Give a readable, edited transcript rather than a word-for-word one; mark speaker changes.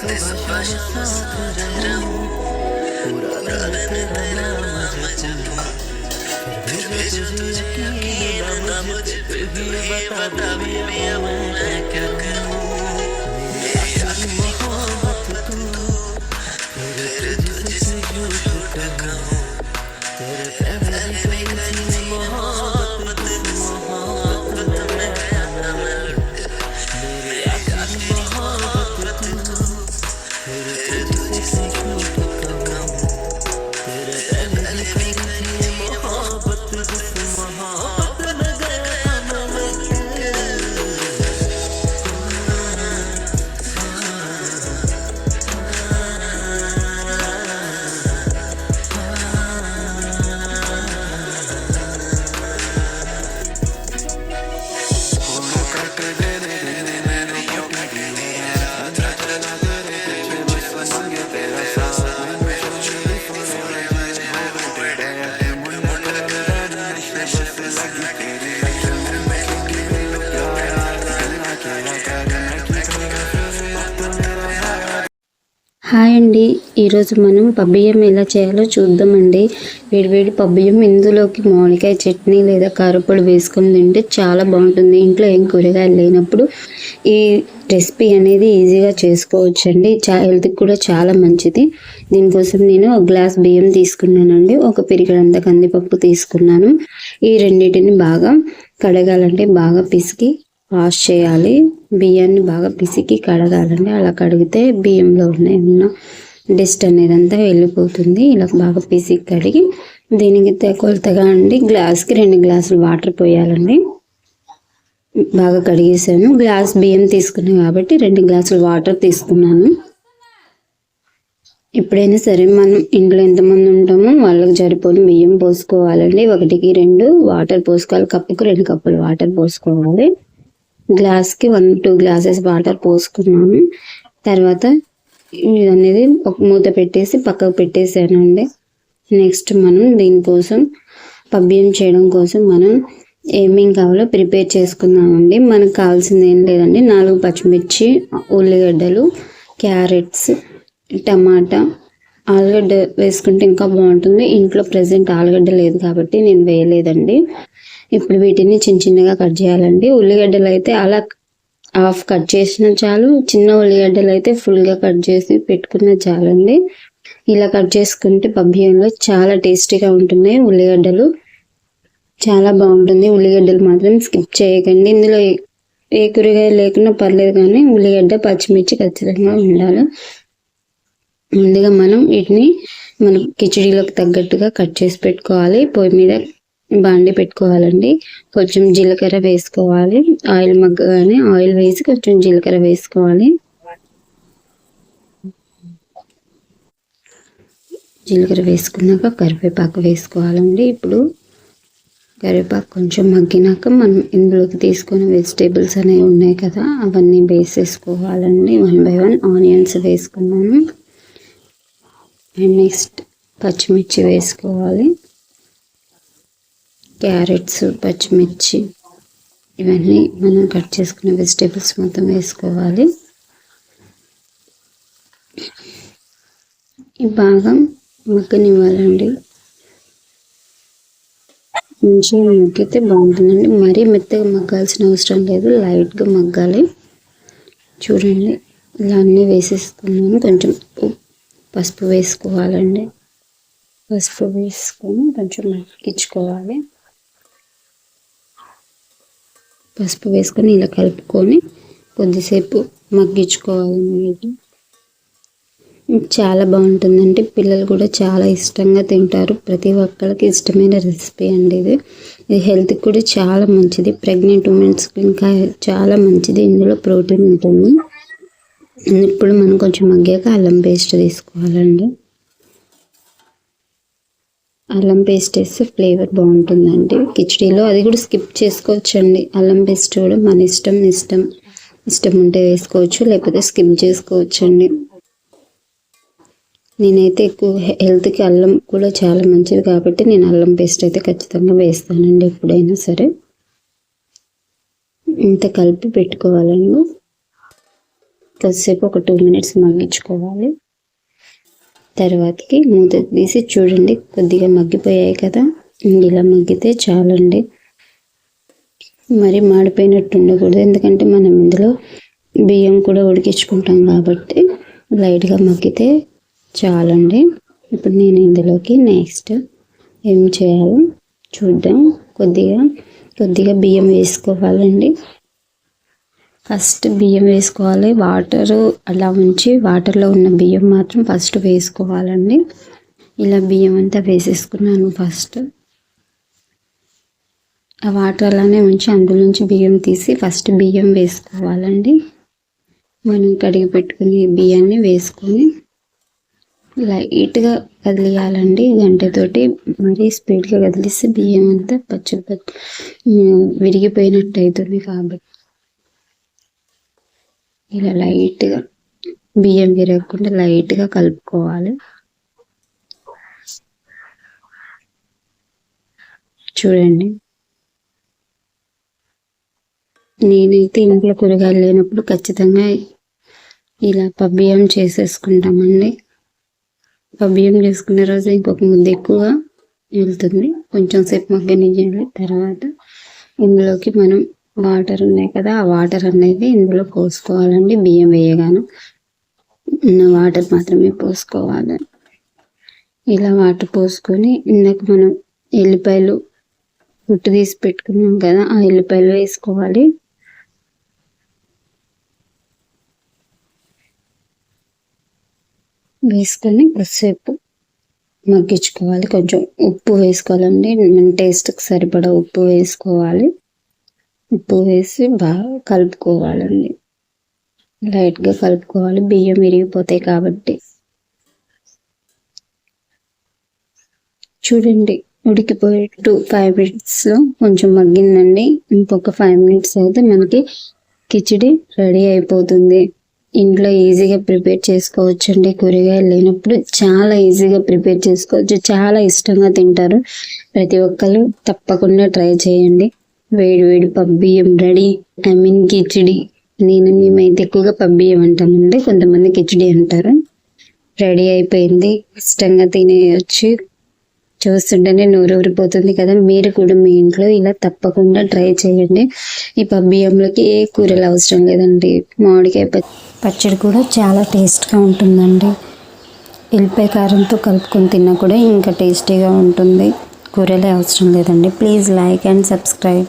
Speaker 1: सुभाषाम साथ रहूं, पूरा दिन तेरा नाम जपूं, फिर भी जो तुझे यकीन ना मुझ पे, तू ही बता बेबी अब मैं क्या करूं। मेरी आखिरी मोहब्बत तू, फिर तुझसे झूठ कहूं, तेरे पहले भी करी मोहब्बत, मोहब्बत में गया था मैं लुट। मेरी आखिरी मोहब्बत तू, फिर तुझसे झूठ कहूं, तेरे पहले भी करी मोहब्बत, जिस मोहब्बत में गया था मैं लुट।
Speaker 2: హాయ్ అండి, ఈరోజు మనం పబ్బియ్యం ఎలా చేయాలో చూద్దామండి. వేడివేడి పబ్బియ్యం ఇందులోకి మామిడికాయ చట్నీ లేదా కారపొడి వేసుకొని తింటే చాలా బాగుంటుంది. ఇంట్లో ఏం కూరగాయలు లేనప్పుడు ఈ రెసిపీ అనేది ఈజీగా చేసుకోవచ్చండి. హెల్త్కి కూడా చాలా మంచిది. దీనికోసం నేను ఒక గ్లాస్ బియ్యం తీసుకున్నానండి, ఒక పిరికెడంత కందిపప్పు తీసుకున్నాను. ఈ రెండింటిని బాగా కడగాలంటే బాగా పిసికి వాష్ చేయాలి. బియ్యాన్ని బాగా పిసికి కడగాలండి. అలా కడిగితే బియ్యంలో ఉన్న డస్ట్ అనేది అంతా వెళ్ళిపోతుంది. ఇలా బాగా పిసికి కడిగి దీనికి కొలతగా అండి గ్లాస్కి 2 గ్లాసులు వాటర్ పోయాలండి. బాగా కడిగేసాను. గ్లాస్ బియ్యం తీసుకున్నాను కాబట్టి 2 గ్లాసులు వాటర్ తీసుకున్నాను. ఎప్పుడైనా సరే మనం ఇంట్లో ఎంతమంది ఉంటామో వాళ్ళకి సరిపోని బియ్యం పోసుకోవాలండి. 1కి 2 వాటర్ పోసుకోవాలి. కప్పుకు 2 కప్పులు వాటర్ పోసుకోవాలి. గ్లాస్కి 1-2 గ్లాసెస్ వాటర్ పోసుకున్నాను. తర్వాత ఇది అనేది ఒక మూత పెట్టేసి పక్కకు పెట్టేసానండి. నెక్స్ట్ మనం దీనికోసం పబ్బియ్యం చేయడం కోసం మనం ఏమేం కావాలో ప్రిపేర్ చేసుకుందామండి. మనకు కావాల్సింది ఏం లేదండి, 4 పచ్చిమిర్చి, ఉల్లిగడ్డలు, క్యారెట్స్, టమాటా, ఆలుగడ్డ వేసుకుంటే ఇంకా బాగుంటుంది. ఇంట్లో ప్రజెంట్ ఆలుగడ్డ లేదు కాబట్టి నేను వేయలేదండి. ఇప్పుడు వీటిని చిన్నగా కట్ చేయాలండి. ఉల్లిగడ్డలు అయితే అలా హాఫ్ కట్ చేసినా చాలు, చిన్న ఉల్లిగడ్డలు అయితే ఫుల్గా కట్ చేసి పెట్టుకున్నా చాలండి. ఇలా కట్ చేసుకుంటే పబ్బియ్యంలో చాలా టేస్టీగా ఉంటున్నాయి. ఉల్లిగడ్డలు చాలా బాగుంటుంది. ఉల్లిగడ్డలు మాత్రం స్కిప్ చేయకండి. ఇందులో ఏ కూరగాయ లేకున్నా పర్లేదు, కానీ ఉల్లిగడ్డ పచ్చిమిర్చి ఖచ్చితంగా ఉండాలి. ముందుగా మనం వీటిని కిచడీలోకి తగ్గట్టుగా కట్ చేసి పెట్టుకోవాలి. పొయ్యి మీద బాండి పెట్టుకోవాలండి. కొంచెం జీలకర్ర వేసుకోవాలి. ఆయిల్ మగ్గగానే ఆయిల్ వేసి కొంచెం జీలకర్ర వేసుకోవాలి. జీలకర్ర వేసుకున్నాక కరివేపాకు వేసుకోవాలండి. ఇప్పుడు కరివేపాకు కొంచెం మగ్గినాక మనం ఇందులోకి తీసుకున్న వెజిటేబుల్స్ అనేవి ఉన్నాయి కదా, అవన్నీ వేసేసుకోవాలండి. 1 by 1 ఆనియన్స్ వేసుకున్నాను. అండ్ నెక్స్ట్ పచ్చిమిర్చి వేసుకోవాలి. క్యారెట్స్, పచ్చిమిర్చి, ఇవన్నీ మనం కట్ చేసుకున్న వెజిటేబుల్స్ మొత్తం వేసుకోవాలి. బాగా మగ్గనివ్వాలండి. మంచిగా మగ్గితే బాగుంటుందండి. మరీ మెత్తగా మగ్గాల్సిన అవసరం లేదు, లైట్గా మగ్గాలి. చూడండి, ఇలా అన్నీ వేసేసుకున్నాను. కొంచెం పసుపు వేసుకోవాలండి. పసుపు వేసుకొని కొంచెం మగ్గించుకోవాలి. పసుపు వేసుకొని ఇలా కలుపుకొని కొద్దిసేపు మగ్గించుకోవాలి. చాలా బాగుంటుందండి. పిల్లలు కూడా చాలా ఇష్టంగా తింటారు. ప్రతి ఒక్కరికి ఇష్టమైన రెసిపీ అండి ఇది. హెల్త్కి కూడా చాలా మంచిది. ప్రెగ్నెంట్ ఉమెన్స్కి ఇంకా చాలా మంచిది. ఇందులో ప్రోటీన్ ఉంటుంది. ఇప్పుడు మనం కొంచెం మగ్గాక అల్లం పేస్ట్ తీసుకోవాలండి. అల్లం పేస్ట్ వేస్తే ఫ్లేవర్ బాగుంటుందండి కిచడీలో. అది కూడా స్కిప్ చేసుకోవచ్చండి. అల్లం పేస్ట్ కూడా మన ఇష్టం ఉంటే వేసుకోవచ్చు, లేకపోతే స్కిప్ చేసుకోవచ్చండి. నేనైతే ఎక్కువ హెల్త్కి అల్లం కూడా చాలా మంచిది కాబట్టి నేను అల్లం పేస్ట్ అయితే ఖచ్చితంగా వేస్తానండి ఎప్పుడైనా సరే. ఇంత కలిపి పెట్టుకోవాలండి. కొద్దిసేపు ఒక 2 మినిట్స్ మగ్గించుకోవాలి. తర్వాతకి మూత తీసి చూడండి, కొద్దిగా మగ్గిపోయాయి కదా, ఇలా మగ్గితే చాలండి. మరి మాడిపోయినట్టు ఉండకూడదు, ఎందుకంటే మనం ఇందులో బియ్యం కూడా ఉడికించుకుంటాం కాబట్టి లైట్గా మగ్గితే చాలండి. ఇప్పుడు నేను ఇందులోకి నెక్స్ట్ ఏం చేయాలో చూద్దాం. కొద్దిగా బియ్యం వేసుకోవాలండి. ఫస్ట్ బియ్యం వేసుకోవాలి. వాటరు అలా ఉంచి వాటర్లో ఉన్న బియ్యం మాత్రం ఫస్ట్ వేసుకోవాలండి. ఇలా బియ్యం అంతా వేసేసుకున్నాను. ఫస్ట్ ఆ వాటర్ అలానే ఉంచి అందులోంచి బియ్యం తీసి ఫస్ట్ బియ్యం వేసుకోవాలండి. మనం కడిగి పెట్టుకుని బియ్యాన్ని వేసుకొని లైట్గా కదిలియాలండి గంటతోటి. మరీ స్పీడ్గా కదిలిస్తే బియ్యం అంతా విరిగిపోయినట్టు అవుతుంది. కాబట్టి ఇలా లైట్గా బియ్యం విరగకుండా లైట్గా కలుపుకోవాలి. చూడండి, నేనైతే ఇంట్లో కూరగాయలు లేనప్పుడు ఖచ్చితంగా ఇలా పబ్బియ్యం చేసేసుకుంటామండి. పబ్బియ్యం చేసుకునే రోజు ఇంకొక ముద్ద ఎక్కువ వెళ్తుంది. కొంచెం సేపు మగ్గనివ్వాలి. తర్వాత ఇందులోకి మనం వాటర్ ఉన్నాయి కదా, ఆ వాటర్ అనేది ఇందులో పోసుకోవాలండి. బియ్యం వేయగానే ఉన్న వాటర్ మాత్రమే పోసుకోవాలి. ఇలా వాటర్ పోసుకొని ఇందాక మనం ఎల్లిపాయలు పుట్టు తీసి పెట్టుకున్నాం కదా, ఆ ఎల్లిపాయలు వేసుకోవాలి. వేసుకొని కొద్దిసేపు మగ్గించుకోవాలి. కొంచెం ఉప్పు వేసుకోవాలండి. మన టేస్ట్కి సరిపడా ఉప్పు వేసుకోవాలి. ఉప్పు వేసి బాగా కలుపుకోవాలండి. లైట్గా కలుపుకోవాలి, బియ్యం విరిగిపోతాయి కాబట్టి. చూడండి, ఉడికిపోయి 5 మినిట్స్లో కొంచెం మగ్గిందండి. ఇంకొక 5 మినిట్స్ అయితే మనకి కిచిడి రెడీ అయిపోతుంది. ఇంట్లో ఈజీగా ప్రిపేర్ చేసుకోవచ్చండి. కూరగాయలు లేనప్పుడు చాలా ఈజీగా ప్రిపేర్ చేసుకోవచ్చు. చాలా ఇష్టంగా తింటారు ప్రతి ఒక్కరు. తప్పకుండా ట్రై చేయండి. వేడి వేడి పబ్బియ్యం రెడీ. కిచిడి. మేమైతే ఎక్కువగా పబ్బియ్యం అంటామండి, కొంతమంది కిచిడి అంటారు. రెడీ అయిపోయింది. ఇష్టంగా తినేయచ్చు. చూస్తుంటేనే నోరు ఊరిపోతుంది కదా. మీరు కూడా మీ ఇంట్లో ఇలా తప్పకుండా ట్రై చేయండి. ఈ పబ్బియ్యంలోకి ఏ కూరలు అవసరం లేదండి. మామిడికాయ పచ్చడి కూడా చాలా టేస్ట్గా ఉంటుందండి. ఎల్లిపాయ కారంతో కలుపుకొని తిన్నా కూడా ఇంకా టేస్టీగా ఉంటుంది. కూరలే అవసరం లేదండి. Please like and subscribe.